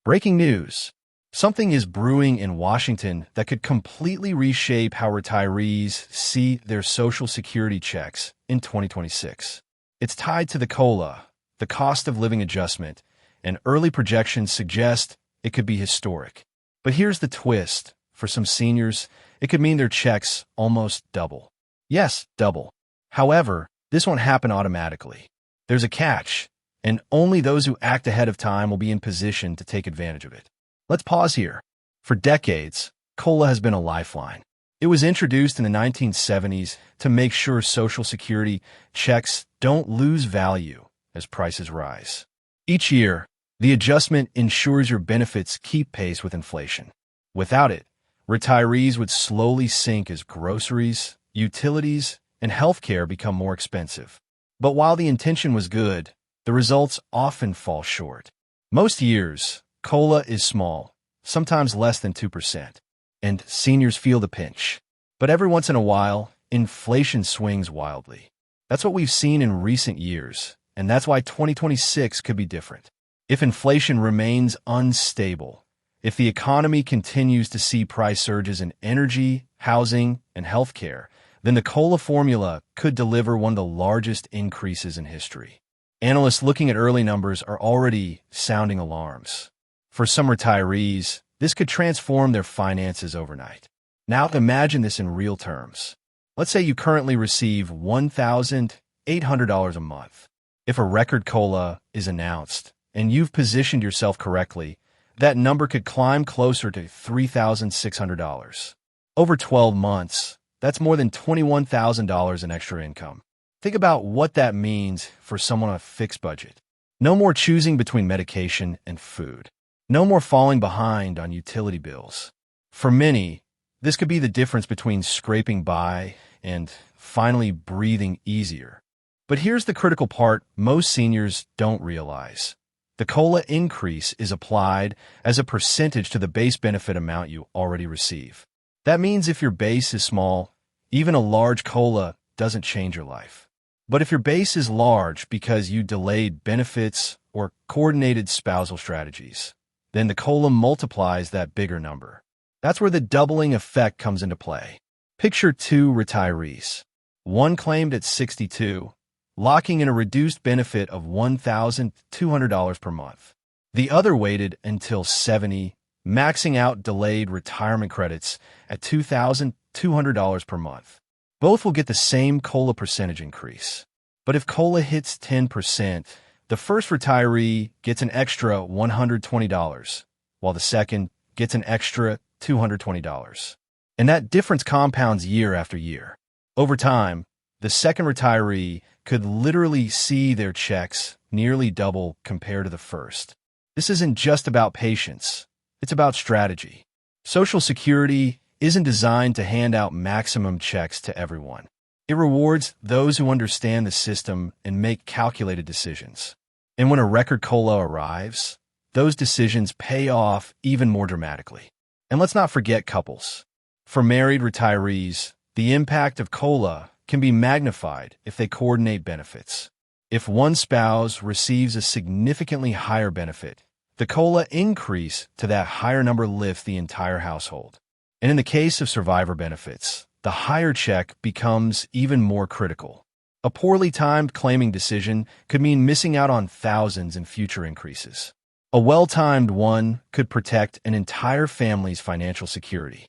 Breaking news. Something is brewing in Washington that could completely reshape how retirees see their Social Security checks in 2026. It's tied to the COLA, the cost of living adjustment, and early projections suggest it could be historic. But here's the twist. For some seniors, it could mean their checks almost double. Yes, double. However, this won't happen automatically. There's a catch, and only those who act ahead of time will be in position to take advantage of it. Let's pause here. For decades, COLA has been a lifeline. It was introduced in the 1970s to make sure Social Security checks don't lose value as prices rise. Each year, the adjustment ensures your benefits keep pace with inflation. Without it, retirees would slowly sink as groceries, utilities, and healthcare become more expensive. But while the intention was good, the results often fall short. Most years, COLA is small, sometimes less than 2%, and seniors feel the pinch. But every once in a while, inflation swings wildly. That's what we've seen in recent years, and that's why 2026 could be different. If inflation remains unstable, if the economy continues to see price surges in energy, housing, and healthcare, then the COLA formula could deliver one of the largest increases in history. Analysts looking at early numbers are already sounding alarms. For some retirees, this could transform their finances overnight. Now imagine this in real terms. Let's say you currently receive $1,800 a month. If a record COLA is announced and you've positioned yourself correctly, that number could climb closer to $3,600. Over 12 months, that's more than $21,000 in extra income. Think about what that means for someone on a fixed budget. No more choosing between medication and food. No more falling behind on utility bills. For many, this could be the difference between scraping by and finally breathing easier. But here's the critical part most seniors don't realize. The COLA increase is applied as a percentage to the base benefit amount you already receive. That means if your base is small, even a large COLA doesn't change your life. But if your base is large because you delayed benefits or coordinated spousal strategies, then the COLA multiplies that bigger number. That's where the doubling effect comes into play. Picture two retirees. One claimed at 62, locking in a reduced benefit of $1,200 per month. The other waited until 70, maxing out delayed retirement credits at $2,200 per month. Both will get the same COLA percentage increase. But if COLA hits 10%, the first retiree gets an extra $120, while the second gets an extra $220. And that difference compounds year after year. Over time, the second retiree could literally see their checks nearly double compared to the first. This isn't just about patience. It's about strategy. Social Security isn't designed to hand out maximum checks to everyone. It rewards those who understand the system and make calculated decisions. And when a record COLA arrives, those decisions pay off even more dramatically. And let's not forget couples. For married retirees, the impact of COLA can be magnified if they coordinate benefits. If one spouse receives a significantly higher benefit, the COLA increase to that higher number lifts the entire household. And in the case of survivor benefits, the higher check becomes even more critical. A poorly timed claiming decision could mean missing out on thousands in future increases. A well-timed one could protect an entire family's financial security.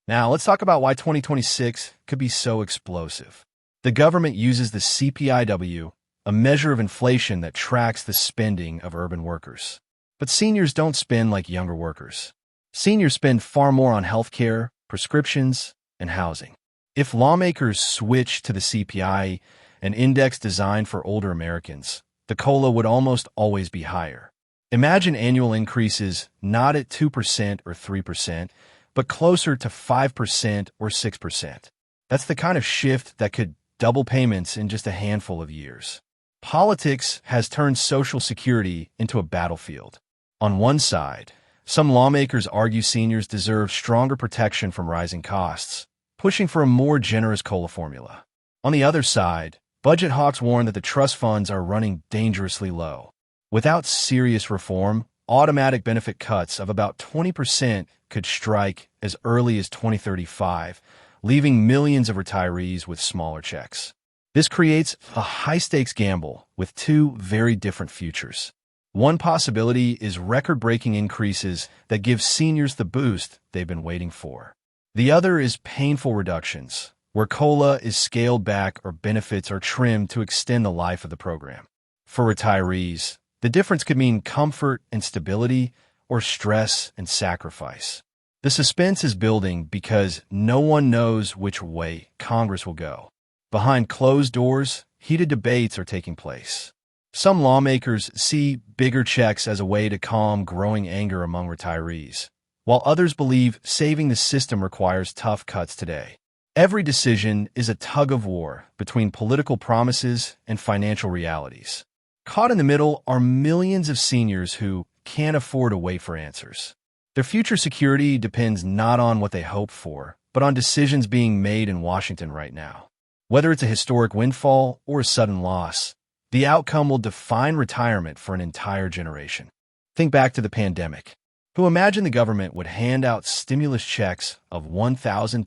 Now, let's talk about why 2026 could be so explosive. The government uses the CPIW, a measure of inflation that tracks the spending of urban workers. But seniors don't spend like younger workers. Seniors spend far more on healthcare, prescriptions, and housing. If lawmakers switch to the CPI, an index designed for older Americans, the COLA would almost always be higher. Imagine annual increases not at 2% or 3%, but closer to 5% or 6%. That's the kind of shift that could double payments in just a handful of years. Politics has turned Social Security into a battlefield. On one side, some lawmakers argue seniors deserve stronger protection from rising costs, pushing for a more generous COLA formula. On the other side, budget hawks warn that the trust funds are running dangerously low. Without serious reform, automatic benefit cuts of about 20% could strike as early as 2035, leaving millions of retirees with smaller checks. This creates a high-stakes gamble with two very different futures. One possibility is record-breaking increases that give seniors the boost they've been waiting for. The other is painful reductions, where COLA is scaled back or benefits are trimmed to extend the life of the program. For retirees, the difference could mean comfort and stability or stress and sacrifice. The suspense is building because no one knows which way Congress will go. Behind closed doors, heated debates are taking place. Some lawmakers see bigger checks as a way to calm growing anger among retirees, while others believe saving the system requires tough cuts today. Every decision is a tug-of-war between political promises and financial realities. Caught in the middle are millions of seniors who can't afford to wait for answers. Their future security depends not on what they hope for, but on decisions being made in Washington right now. Whether it's a historic windfall or a sudden loss, the outcome will define retirement for an entire generation. Think back to the pandemic. Who imagined the government would hand out stimulus checks of $1,200,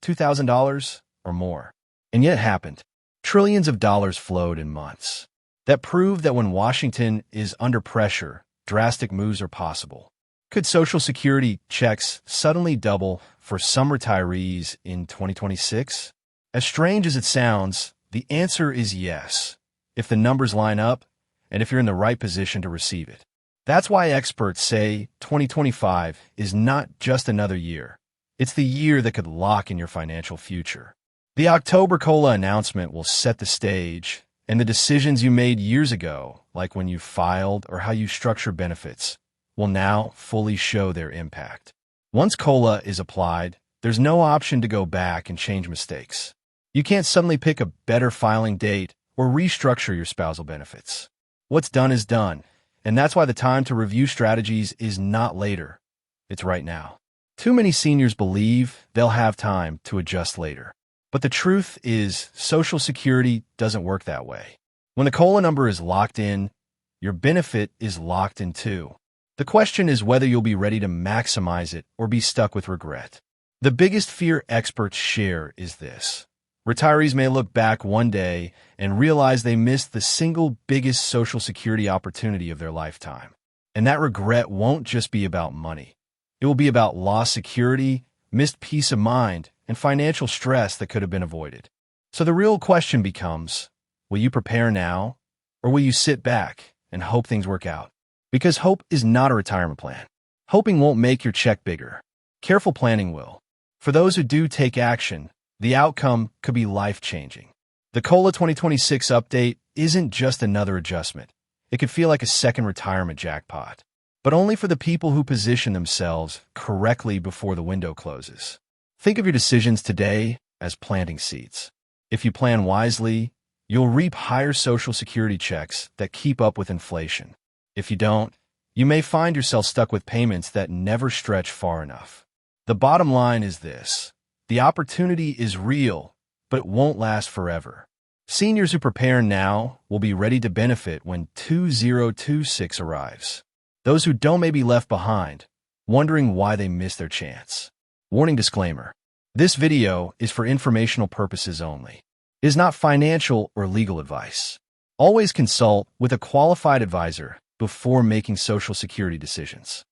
$2,000, or more? And yet it happened. Trillions of dollars flowed in months. That proved that when Washington is under pressure, drastic moves are possible. Could Social Security checks suddenly double for some retirees in 2026? As strange as it sounds, the answer is yes, if the numbers line up and if you're in the right position to receive it. That's why experts say 2025 is not just another year. It's the year that could lock in your financial future. The October COLA announcement will set the stage, and the decisions you made years ago, like when you filed or how you structure benefits, will now fully show their impact. Once COLA is applied, there's no option to go back and change mistakes. You can't suddenly pick a better filing date or restructure your spousal benefits. What's done is done, and that's why the time to review strategies is not later. It's right now. Too many seniors believe they'll have time to adjust later. But the truth is, Social Security doesn't work that way. When the COLA number is locked in, your benefit is locked in too. The question is whether you'll be ready to maximize it or be stuck with regret. The biggest fear experts share is this. Retirees may look back one day and realize they missed the single biggest Social Security opportunity of their lifetime. And that regret won't just be about money. It will be about lost security, missed peace of mind, and financial stress that could have been avoided. So the real question becomes, will you prepare now, or will you sit back and hope things work out? Because hope is not a retirement plan. Hoping won't make your check bigger. Careful planning will. For those who do take action, the outcome could be life-changing. The COLA 2026 update isn't just another adjustment. It could feel like a second retirement jackpot, but only for the people who position themselves correctly before the window closes. Think of your decisions today as planting seeds. If you plan wisely, you'll reap higher Social Security checks that keep up with inflation. If you don't, you may find yourself stuck with payments that never stretch far enough. The bottom line is this. The opportunity is real, but it won't last forever. Seniors who prepare now will be ready to benefit when 2026 arrives. Those who don't may be left behind, wondering why they missed their chance. Warning disclaimer. This video is for informational purposes only. It is not financial or legal advice. Always consult with a qualified advisor before making Social Security decisions.